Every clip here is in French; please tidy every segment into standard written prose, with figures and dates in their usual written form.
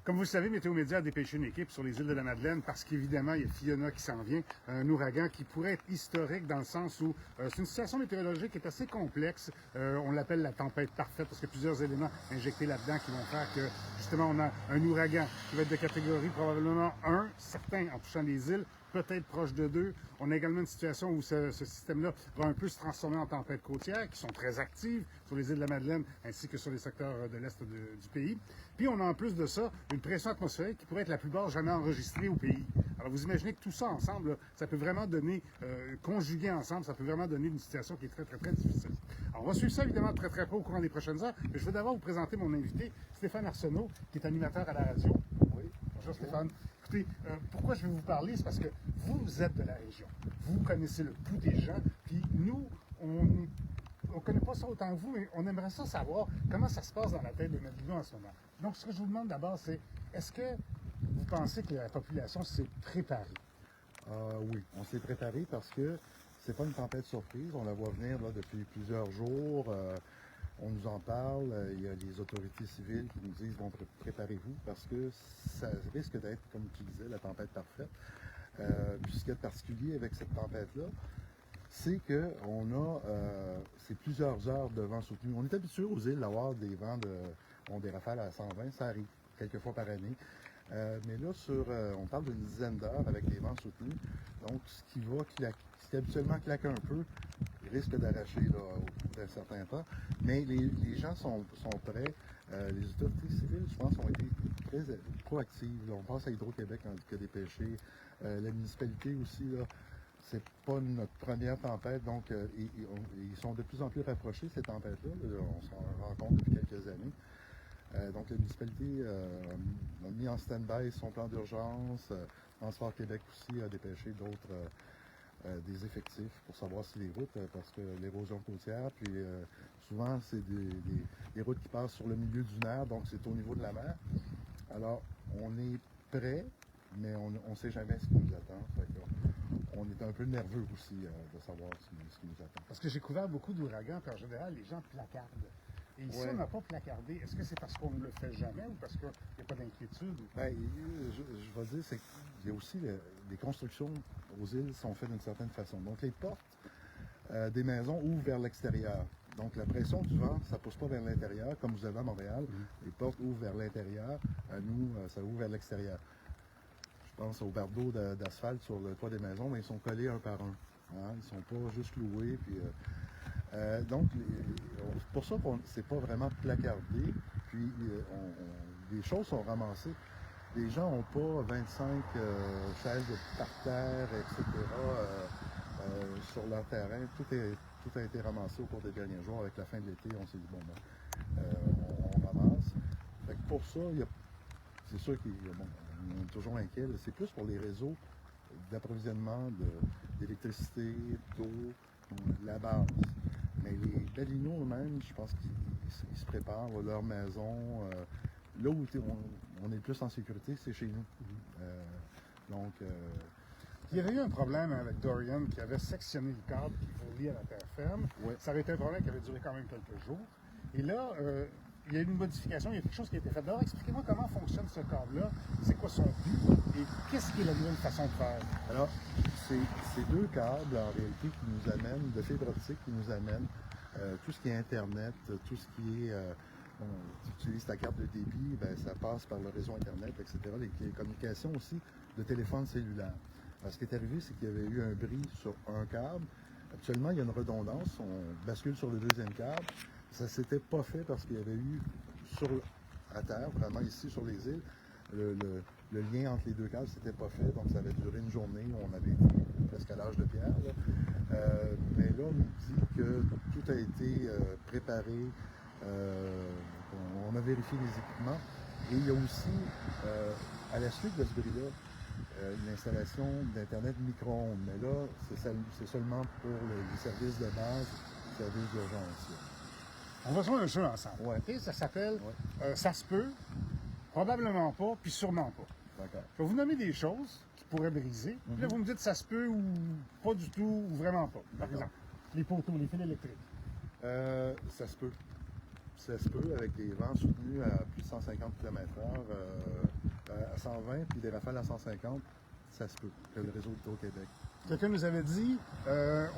Comme vous le savez, Météo Média a dépêché une équipe sur les îles de la Madeleine parce qu'évidemment, il y a Fiona qui s'en vient, un ouragan qui pourrait être historique dans le sens où c'est une situation météorologique qui est assez complexe. On l'appelle la tempête parfaite parce qu'il y a plusieurs éléments injectés là-dedans qui vont faire que, justement, on a un ouragan qui va être de catégorie probablement 1, certains en touchant les îles, peut-être proche de 2. On a également une situation où ce système-là va un peu se transformer en tempête côtière, qui sont très actives sur les îles de la Madeleine ainsi que sur les secteurs de l'est du pays. Puis on a en plus de ça une pression atmosphérique qui pourrait être la plus basse jamais enregistrée au pays. Alors vous imaginez que tout ça ensemble, là, ça peut vraiment donner, conjugué ensemble, ça peut vraiment donner une situation qui est très, très, très difficile. Alors on va suivre ça évidemment très, très près au courant des prochaines heures. Mais je vais d'abord vous présenter mon invité, Stéphane Arsenault, qui est animateur à la radio. Oui. Bonjour Stéphane. Écoutez, pourquoi je vais vous parler, c'est parce que vous êtes de la région. Vous connaissez le pouls des gens, puis nous, on ne connaît pas ça autant que vous, mais on aimerait ça savoir comment ça se passe dans la tête de Madelino en ce moment. Donc, ce que je vous demande d'abord, c'est est-ce que vous pensez que la population s'est préparée? Oui, on s'est préparé parce que c'est pas une tempête surprise. On la voit venir là, depuis plusieurs jours. On nous en parle. Il y a les autorités civiles qui nous disent bon, préparez-vous parce que ça risque d'être, comme tu disais, la tempête parfaite. Puis ce qu'il y a de particulier avec cette tempête-là, c'est qu'on a c'est plusieurs heures de vent soutenu. On est habitué aux îles d'avoir des vents des rafales à 120, ça arrive quelques fois par année. Mais là, on parle d'une dizaine d'heures avec des vents soutenus. Donc, ce qui habituellement claque un peu, il risque d'arracher au bout d'un certain temps. Mais les gens sont prêts. Les autorités civiles, je pense, ont été très proactives. Là, on pense à Hydro-Québec qui a dépêché. La municipalité aussi, là, c'est pas notre première tempête, donc ils sont de plus en plus rapprochés, ces tempêtes-là. On s'en rend compte depuis quelques années. Donc la municipalité a mis en stand-by son plan d'urgence. Transport Québec aussi a dépêché des effectifs pour savoir si les routes, parce que l'érosion côtière, puis souvent c'est des routes qui passent sur le milieu du nerf, donc c'est au niveau de la mer. Alors on est prêt, mais on ne sait jamais ce qui nous attend. On est un peu nerveux aussi de savoir ce qui nous attend. Parce que j'ai couvert beaucoup d'ouragans, puis en général, les gens placardent. Et ici, on n'a pas placardé. Est-ce que c'est parce qu'on ne le fait jamais ou parce qu'il n'y a pas d'inquiétude? Bien, je vais dire, c'est qu'il y a aussi les constructions aux îles sont faites d'une certaine façon. Donc, les portes des maisons ouvrent vers l'extérieur. Donc, la pression du vent, ça ne pousse pas vers l'intérieur, comme vous avez à Montréal. Les portes ouvrent vers l'intérieur. À nous, ça ouvre vers l'extérieur. Je pense aux barres d'eau d'asphalte sur le toit des maisons, mais ils sont collés un par un. Hein? Ils ne sont pas juste cloués. Puis, donc, c'est pour ça qu'on ne s'est pas vraiment placardé. Puis, les choses sont ramassées. Les gens n'ont pas 25 chaises par terre, etc. Sur leur terrain. Tout a été ramassé au cours des derniers jours. Avec la fin de l'été, on s'est dit, bon, ben, on ramasse. Fait que pour ça, c'est sûr qu'on est toujours inquiet. C'est plus pour les réseaux d'approvisionnement d'électricité, d'eau, de la base. Mais les Balinos eux-mêmes, je pense qu'ils se préparent leur maison. Là où on est le plus en sécurité, c'est chez nous. Il y avait eu un problème avec Dorian qui avait sectionné le câble qui vous relie à la terre ferme. Oui. Ça avait été un problème qui avait duré quand même quelques jours. Et là, il y a eu une modification, il y a quelque chose qui a été fait. D'abord, expliquez-moi comment fonctionne ce câble-là, c'est quoi son but et qu'est-ce qui est la nouvelle façon de faire? Alors, c'est deux câbles en réalité qui nous amènent, de fibre optique qui nous amènent tout ce qui est Internet, tout ce qui est, tu utilises ta carte de débit, ben, ça passe par le réseau Internet, etc. Les communications aussi de téléphone cellulaire. Alors, ce qui est arrivé, c'est qu'il y avait eu un bris sur un câble. Actuellement, il y a une redondance, on bascule sur le deuxième câble. Ça ne s'était pas fait parce qu'il y avait eu à terre, vraiment ici sur les îles, le lien entre les deux câbles, c'était pas fait, donc ça avait duré une journée, on avait été presque à l'âge de pierre. Mais là, on nous dit que tout a été préparé, on a vérifié les équipements, et il y a aussi, à la suite de ce bris-là, une installation d'Internet micro-ondes. Mais là, c'est seulement pour les services de base, les services d'urgence. On va jouer un jeu ensemble. Ouais. Okay? Ça s'appelle Ça se peut, probablement pas, puis sûrement pas. D'accord. Je vais vous nommer des choses qui pourraient briser. Puis là, vous me dites ça se peut ou pas du tout ou vraiment pas. Par exemple, les poteaux, les fils électriques. Ça se peut. Ça se peut, avec des vents soutenus à plus de 150 km/h, à 120, puis des rafales à 150, ça se peut, que le réseau d'Hydro-Québec. Quelqu'un nous avait dit,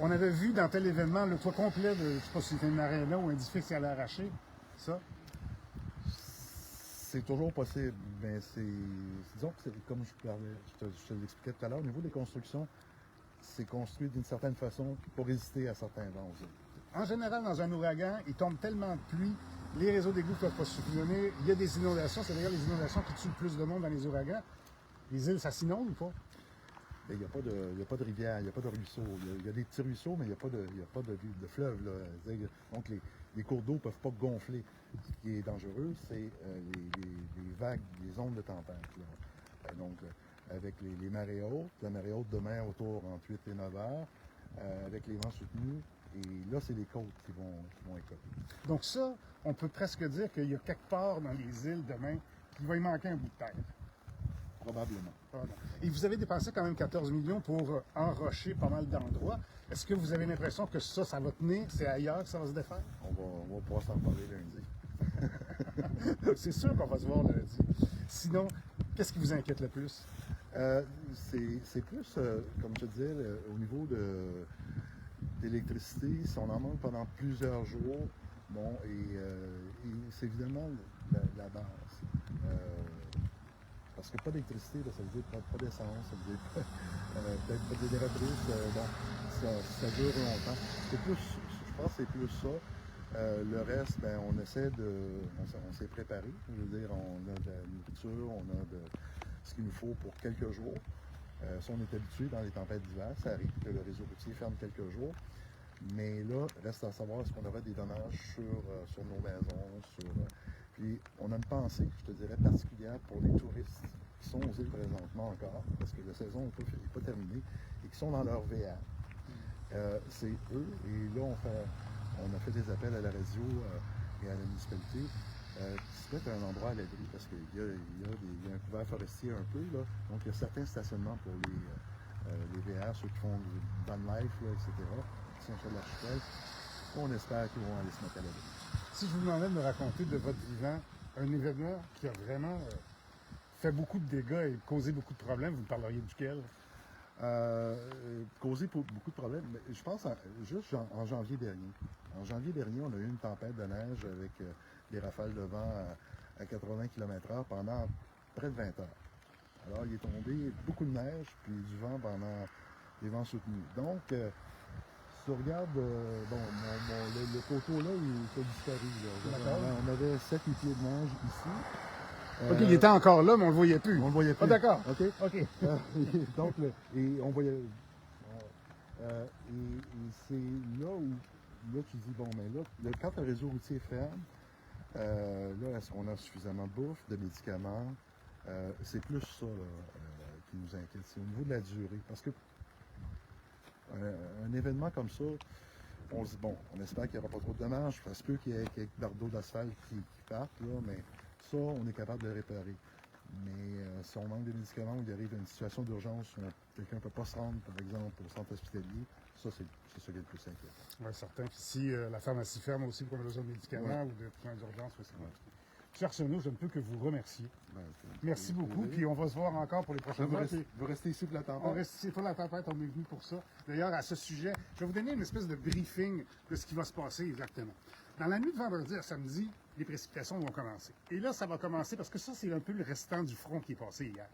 on avait vu dans tel événement le toit complet de, je ne sais pas si c'était une aréna ou un édifice qui allait arracher. Ça? C'est toujours possible, mais disons que comme je te l'expliquais tout à l'heure, au niveau des constructions, c'est construit d'une certaine façon pour résister à certains vents aussi. En général, dans un ouragan, il tombe tellement de pluie, les réseaux d'égouts ne peuvent pas subvenir, il y a des inondations, c'est d'ailleurs les inondations qui tuent le plus de monde dans les ouragans. Les îles, ça s'inonde ou pas? Il n'y a pas de rivière, il n'y a pas de ruisseau. Il y a des petits ruisseaux, mais il n'y a pas de fleuve. Là. Donc, les cours d'eau ne peuvent pas gonfler. Ce qui est dangereux, c'est les vagues, les ondes de tempête. Là. Donc, avec les marées hautes, la marée haute demain autour entre 8 et 9 heures, avec les vents soutenus, et là, c'est les côtes qui vont écouter. Donc ça, on peut presque dire qu'il y a quelque part dans les îles demain qu'il va y manquer un bout de terre. Probablement. Et vous avez dépensé quand même 14 millions pour enrocher pas mal d'endroits. Est-ce que vous avez l'impression que ça va tenir? C'est ailleurs que ça va se défaire? On va pouvoir s'en parler lundi. C'est sûr qu'on va se voir lundi. Sinon, qu'est-ce qui vous inquiète le plus? C'est plus, comme je te disais, au niveau d'électricité, si on en manque pendant plusieurs jours, bon, et c'est évidemment la base. Parce que pas d'électricité, ça veut dire pas d'essence, ça veut dire peut-être pas de génératrice, donc ça dure longtemps. Je pense que c'est plus ça. Le reste, ben, on s'est préparé. Je veux dire, on a de la nourriture, on a ce qu'il nous faut pour quelques jours. Si on est habitué dans les tempêtes d'hiver, ça arrive que le réseau routier ferme quelques jours. Mais là, reste à savoir est-ce qu'on aura des dommages sur nos maisons, puis on a une pensée, je te dirais, particulière pour les touristes qui sont aux îles présentement encore, parce que la saison n'est pas terminée, et qui sont dans leur VR. C'est eux, et là, on a fait des appels à la radio et à la municipalité qui se mettent à un endroit à l'abri, parce qu'il y a un couvert forestier un peu, là, donc il y a certains stationnements pour les VR, ceux qui font du van life, là, etc., qui sont sur l'archipel. On espère qu'ils vont aller se mettre à l'abri. Si je vous demandais de me raconter de votre vivant un événement qui a vraiment fait beaucoup de dégâts et causé beaucoup de problèmes, vous me parleriez duquel? Causé beaucoup de problèmes, mais je pense juste en janvier dernier. En janvier dernier, on a eu une tempête de neige avec des rafales de vent à 80 km/h pendant près de 20 heures. Alors, il est tombé beaucoup de neige, puis du vent pendant des vents soutenus. Donc, si tu regardes, le poteau là, il a disparu. On avait 7-8 pieds de neige ici. OK, il était encore là, mais on ne le voyait plus. On le voyait plus. Ah, d'accord. OK. Donc, et on voyait. Et c'est là où tu dis, bon, mais là, quand le réseau routier ferme, là, est-ce qu'on a suffisamment de bouffe, de médicaments? C'est plus ça là, qui nous inquiète. C'est au niveau de la durée. Parce que un événement comme ça, on se dit, bon, on espère qu'il n'y aura pas trop de dommages. Ça se peut qu'il y ait quelques bardeaux d'asphalte qui partent, là, mais ça, on est capable de le réparer. Mais si on manque de médicaments ou il arrive à une situation d'urgence où quelqu'un ne peut pas se rendre, par exemple, au centre hospitalier, ça, c'est ça qui est le plus inquiétant. Oui, certain. Puis si la pharmacie ferme aussi pour qu'on a besoin de médicaments ou de soins d'urgence, c'est compliqué. M. Arsenault, je ne peux que vous remercier. Merci beaucoup. Puis on va se voir encore pour les prochaines fois. Vous restez ici pour la tempête? On reste ici pour la tempête, on est venu pour ça. D'ailleurs, à ce sujet, je vais vous donner une espèce de briefing de ce qui va se passer exactement. Dans la nuit de vendredi à samedi, les précipitations vont commencer. Et là, ça va commencer parce que ça, c'est un peu le restant du front qui est passé hier.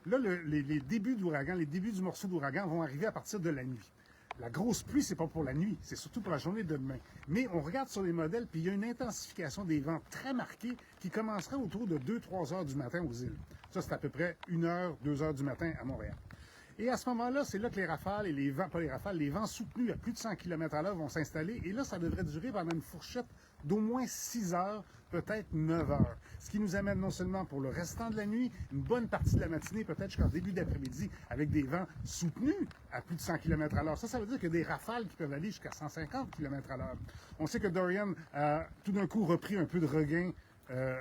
Là, les débuts d'ouragan, les débuts du morceau d'ouragan vont arriver à partir de la nuit. La grosse pluie, c'est pas pour la nuit, c'est surtout pour la journée de demain. Mais on regarde sur les modèles, puis il y a une intensification des vents très marquée qui commencera autour de 2-3 heures du matin aux îles. Ça, c'est à peu près 1 heure, 2 heures du matin à Montréal. Et à ce moment-là, c'est là que les rafales et les vents, pas les rafales, les vents soutenus à plus de 100 km/h vont s'installer. Et là, ça devrait durer pendant une fourchette d'au moins 6 heures, peut-être 9 heures. Ce qui nous amène non seulement pour le restant de la nuit, une bonne partie de la matinée, peut-être jusqu'en début d'après-midi, avec des vents soutenus à plus de 100 km/h. Ça veut dire qu'il y a des rafales qui peuvent aller jusqu'à 150 km/h. On sait que Dorian a tout d'un coup repris un peu de regain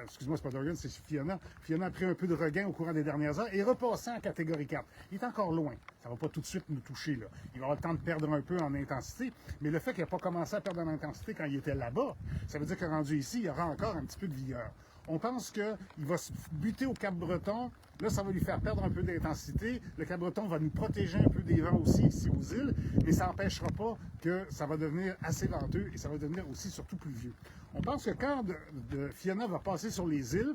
excuse-moi, c'est pas Dorian, c'est Fiona. Fiona a pris un peu de regain au courant des dernières heures et est repassé en catégorie 4. Il est encore loin. Ça va pas tout de suite nous toucher, là. Il va avoir le temps de perdre un peu en intensité, mais le fait qu'il n'a pas commencé à perdre en intensité quand il était là-bas, ça veut dire que rendu ici, il y aura encore un petit peu de vigueur. On pense qu'il va se buter au Cap-Breton. Là, ça va lui faire perdre un peu d'intensité. Le Cap-Breton va nous protéger un peu des vents aussi ici aux îles, mais ça n'empêchera pas que ça va devenir assez venteux et ça va devenir aussi surtout pluvieux. On pense que quand de Fiona va passer sur les îles,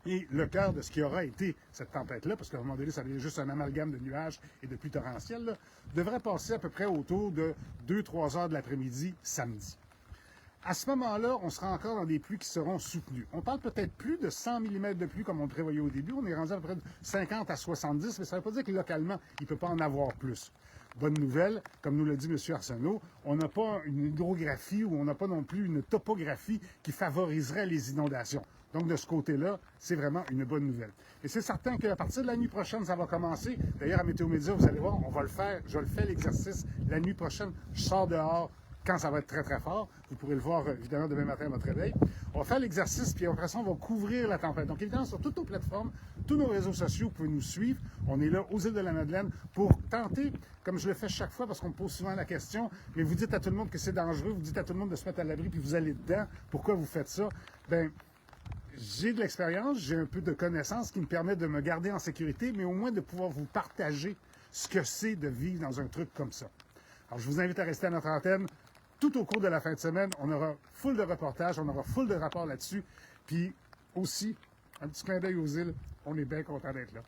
et le cœur de ce qui aura été cette tempête-là, parce qu'à un moment donné, ça devient juste un amalgame de nuages et de pluies torrentielles, là, devrait passer à peu près autour de 2-3 heures de l'après-midi, samedi. À ce moment-là, on sera encore dans des pluies qui seront soutenues. On parle peut-être plus de 100 mm de pluie comme on le prévoyait au début. On est rendu à peu près de 50 à 70, mais ça ne veut pas dire que localement, il ne peut pas en avoir plus. Bonne nouvelle, comme nous l'a dit M. Arsenault, on n'a pas une hydrographie ou on n'a pas non plus une topographie qui favoriserait les inondations. Donc, de ce côté-là, c'est vraiment une bonne nouvelle. Et c'est certain qu'à partir de la nuit prochaine, ça va commencer. D'ailleurs, à Météo Média, vous allez voir, on va le faire. Je le fais, l'exercice, la nuit prochaine. Je sors dehors quand ça va être très, très fort. Vous pourrez le voir, évidemment, demain matin à votre réveil. On va faire l'exercice, puis après ça, on va couvrir la tempête. Donc, évidemment, sur toutes nos plateformes, tous nos réseaux sociaux, vous pouvez nous suivre. On est là aux îles de la Madeleine pour tenter, comme je le fais chaque fois, parce qu'on me pose souvent la question, mais vous dites à tout le monde que c'est dangereux, vous dites à tout le monde de se mettre à l'abri, puis vous allez dedans. Pourquoi vous faites ça? Bien, j'ai de l'expérience, j'ai un peu de connaissances qui me permettent de me garder en sécurité, mais au moins de pouvoir vous partager ce que c'est de vivre dans un truc comme ça. Alors, je vous invite à rester à notre antenne. Tout au cours de la fin de semaine, on aura full de reportages, on aura full de rapports là-dessus. Puis aussi, un petit clin d'œil aux îles, on est bien content d'être là.